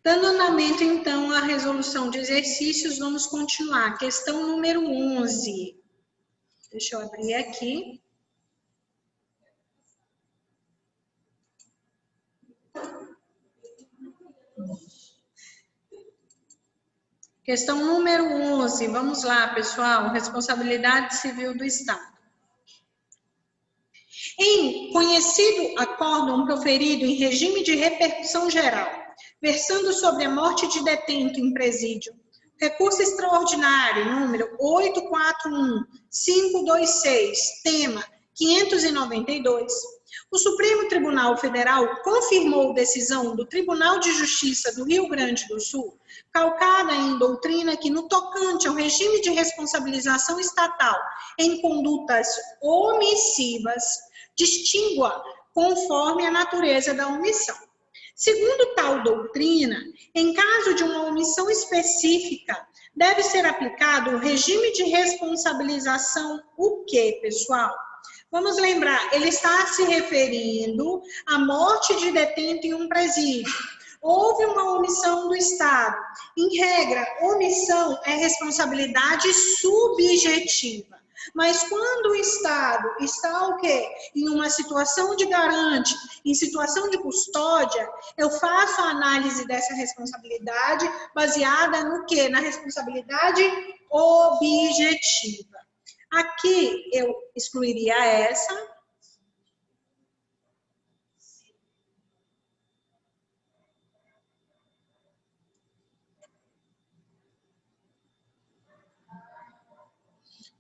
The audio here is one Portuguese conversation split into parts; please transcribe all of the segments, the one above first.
Dando andamento, então, à resolução de exercícios, vamos continuar. Questão número 11. Deixa eu abrir aqui. Questão número 11. Vamos lá, pessoal. Responsabilidade civil do Estado. Em conhecido acórdão proferido em regime de repercussão geral, versando sobre a morte de detento em presídio, recurso extraordinário, número 841-526, tema 592, o Supremo Tribunal Federal confirmou decisão do Tribunal de Justiça do Rio Grande do Sul, calcada em doutrina que, no tocante ao regime de responsabilização estatal em condutas omissivas, distingua conforme a natureza da omissão. Segundo tal doutrina, em caso de uma omissão específica, deve ser aplicado o regime de responsabilização o quê, pessoal? Vamos lembrar, ele está se referindo à morte de detento em um presídio. Houve uma omissão do Estado. Em regra, omissão é responsabilidade subjetiva. Mas quando o Estado está o quê? Em uma situação de garante, em situação de custódia, eu faço a análise dessa responsabilidade baseada no quê? Na responsabilidade objetiva. Aqui eu excluiria essa.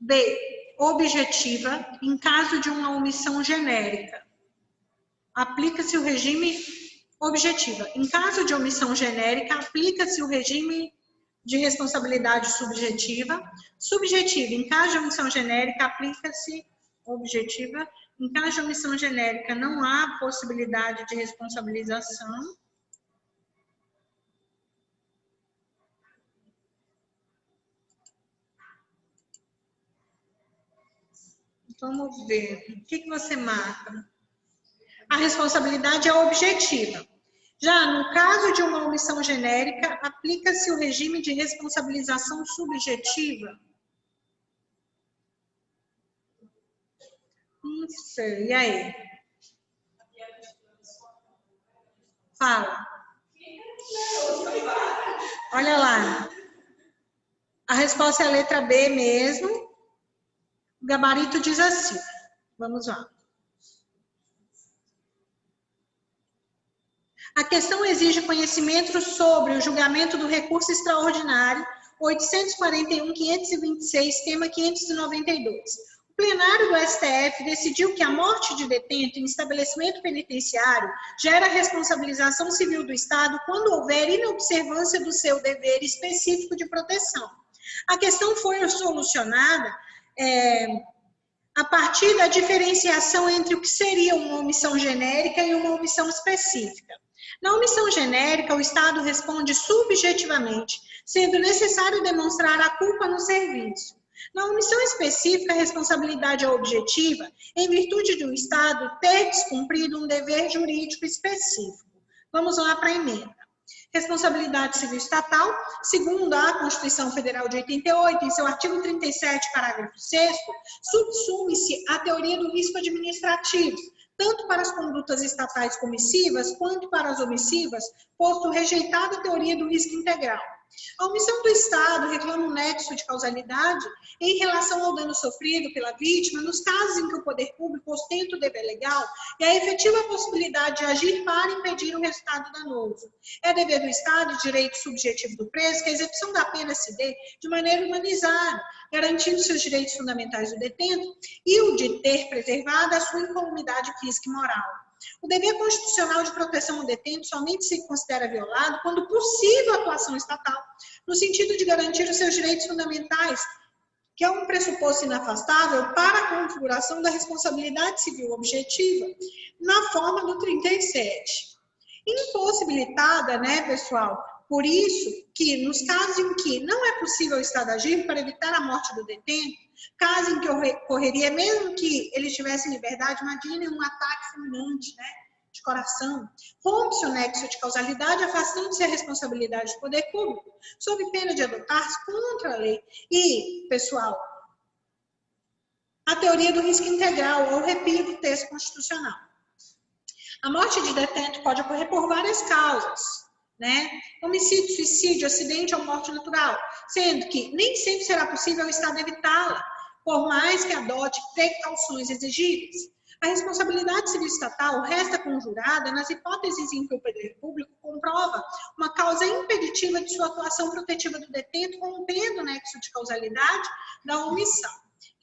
B. Objetiva, em caso de uma omissão genérica. Aplica-se o regime objetiva. Em caso de omissão genérica, aplica-se o regime de responsabilidade subjetiva. Subjetiva, em caso de omissão genérica, aplica-se objetiva. Em caso de omissão genérica, não há possibilidade de responsabilização. Vamos ver. O que você marca? A responsabilidade é objetiva. Já no caso de uma omissão genérica, aplica-se o regime de responsabilização subjetiva? Não sei. E aí? Fala. Olha lá. A resposta é a letra B mesmo. O gabarito diz assim. Vamos lá. A questão exige conhecimento sobre o julgamento do recurso extraordinário 841.526, tema 592. O plenário do STF decidiu que a morte de detento em estabelecimento penitenciário gera responsabilização civil do Estado quando houver inobservância do seu dever específico de proteção. A questão foi solucionada a partir da diferenciação entre o que seria uma omissão genérica e uma omissão específica. Na omissão genérica, o Estado responde subjetivamente, sendo necessário demonstrar a culpa no serviço. Na omissão específica, a responsabilidade é objetiva, em virtude do Estado ter descumprido um dever jurídico específico. Vamos lá para a emenda. Responsabilidade civil estatal, segundo a Constituição Federal de 88, em seu artigo 37, parágrafo 6º, subsume-se a teoria do risco administrativo, tanto para as condutas estatais comissivas, quanto para as omissivas, posto rejeitada a teoria do risco integral. A omissão do Estado reclama um nexo de causalidade em relação ao dano sofrido pela vítima nos casos em que o poder público ostenta o dever legal e a efetiva possibilidade de agir para impedir o resultado danoso. É dever do Estado e direito subjetivo do preso que a execução da pena se dê de maneira humanizada, garantindo seus direitos fundamentais do detento e o de ter preservado a sua incolumidade física e moral. O dever constitucional de proteção ao detento somente se considera violado quando possível a atuação estatal, no sentido de garantir os seus direitos fundamentais, que é um pressuposto inafastável para a configuração da responsabilidade civil objetiva, na forma do 37. Impossibilitada, né, pessoal? Por isso que, nos casos em que não é possível o Estado agir para evitar a morte do detento, caso em que ocorreria, mesmo que ele estivesse em liberdade, imagine um ataque fulminante, né? de coração, rompe-se o nexo de causalidade, afastando-se a responsabilidade do poder público, sob pena de adotar-se contra a lei. E, pessoal, a teoria do risco integral, ou repito o texto constitucional. A morte de detento pode ocorrer por várias causas, né? Homicídio, suicídio, acidente ou morte natural, sendo que nem sempre será possível o Estado evitá-la, por mais que adote precauções exigíveis. A responsabilidade civil estatal resta conjurada nas hipóteses em que o poder público comprova uma causa impeditiva de sua atuação protetiva do detento, rompendo o nexo de causalidade da omissão.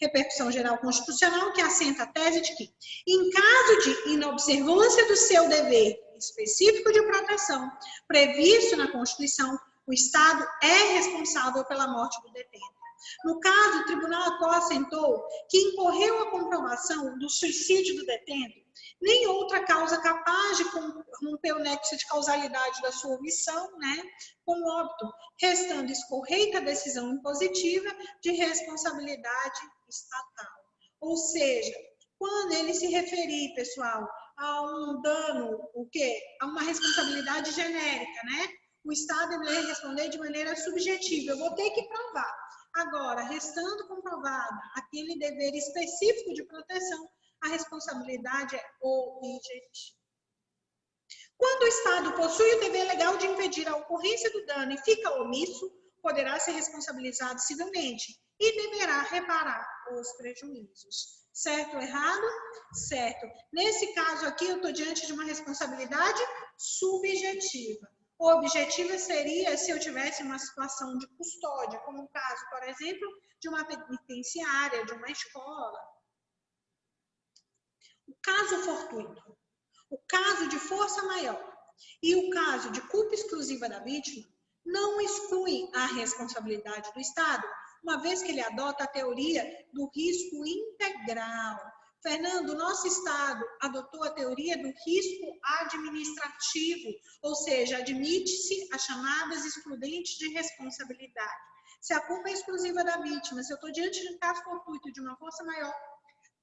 Repercussão geral constitucional que assenta a tese de que, em caso de inobservância do seu dever específico de proteção, previsto na Constituição, o Estado é responsável pela morte do detento. No caso, o tribunal assentou que incorreu a comprovação do suicídio do detento, nem outra causa capaz de romper o nexo de causalidade da sua omissão, né, com óbito, restando escorreita a decisão impositiva de responsabilidade estatal. Ou seja, quando ele se referir, pessoal, a um dano, o quê? A uma responsabilidade genérica, né? O Estado vai responder de maneira subjetiva. Eu vou ter que provar. Agora, restando comprovada aquele dever específico de proteção, a responsabilidade é objetiva. Quando o Estado possui o dever legal de impedir a ocorrência do dano e fica omisso, poderá ser responsabilizado civilmente e deverá reparar os prejuízos. Certo ou errado? Certo. Nesse caso aqui, eu estou diante de uma responsabilidade subjetiva. Objetiva seria se eu tivesse uma situação de custódia, como o caso, por exemplo, de uma penitenciária, de uma escola. O caso fortuito, o caso de força maior e o caso de culpa exclusiva da vítima não excluem a responsabilidade do Estado, uma vez que ele adota a teoria do risco integral. Fernando, nosso Estado adotou a teoria do risco administrativo, ou seja, admite-se as chamadas excludentes de responsabilidade. Se a culpa é exclusiva da vítima, se eu estou diante de um caso fortuito de uma força maior,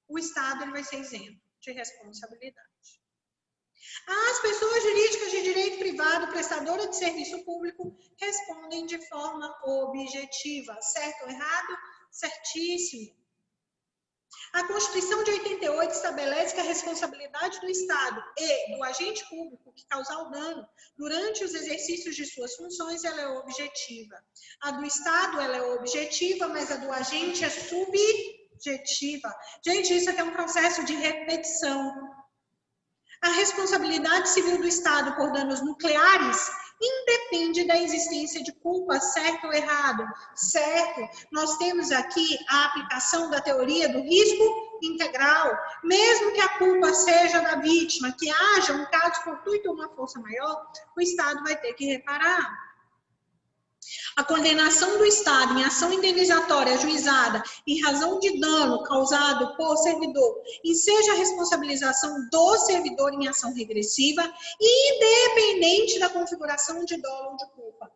o Estado ele vai ser isento de responsabilidade. As pessoas jurídicas de direito privado, prestadora de serviço público, respondem de forma objetiva. Certo ou errado? Certíssimo. A Constituição de 88 estabelece que a responsabilidade do Estado e do agente público que causar o dano durante os exercícios de suas funções, ela é objetiva. A do Estado, ela é objetiva, mas a do agente é subjetiva. Gente, isso aqui é um processo de repetição. A responsabilidade civil do Estado por danos nucleares independe da existência de culpa, certo ou errado? Certo. Nós temos aqui a aplicação da teoria do risco integral. Mesmo que a culpa seja da vítima, que haja um caso fortuito ou uma força maior, o Estado vai ter que reparar. A condenação do Estado em ação indenizatória ajuizada em razão de dano causado por servidor e seja a responsabilização do servidor em ação regressiva, independente da configuração de dolo ou de culpa.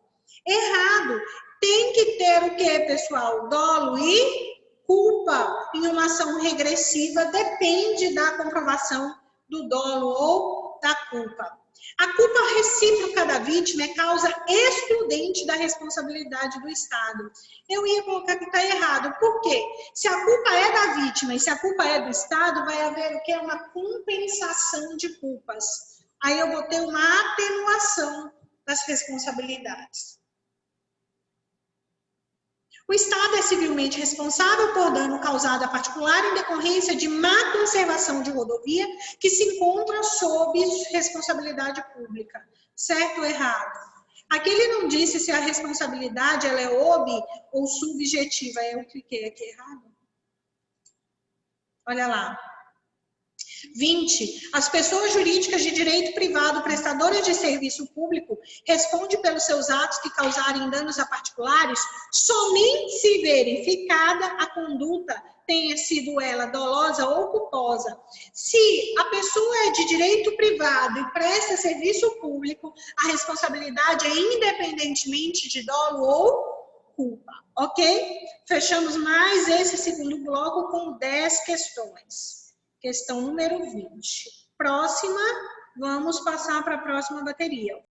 Errado. Tem que ter o quê, pessoal? Dolo e culpa. Em uma ação regressiva, depende da comprovação do dolo ou da culpa. A culpa recíproca da vítima é causa excludente da responsabilidade do Estado. Eu ia colocar que está errado. Por quê? Se a culpa é da vítima e se a culpa é do Estado, vai haver o que é uma compensação de culpas. Aí eu vou ter uma atenuação das responsabilidades. O Estado é civilmente responsável por dano causado a particular em decorrência de má conservação de rodovia que se encontra sob responsabilidade pública. Certo ou errado? Aqui ele não disse se a responsabilidade ela é ob ou subjetiva. Eu cliquei aqui errado. Olha lá. 20. As pessoas jurídicas de direito privado prestadoras de serviço público respondem pelos seus atos que causarem danos a particulares somente se verificada a conduta tenha sido ela dolosa ou culposa. Se a pessoa é de direito privado e presta serviço público, a responsabilidade é independentemente de dolo ou culpa, ok? Fechamos mais esse segundo bloco com 10 questões. Questão número 20. Próxima. Vamos passar para a próxima bateria.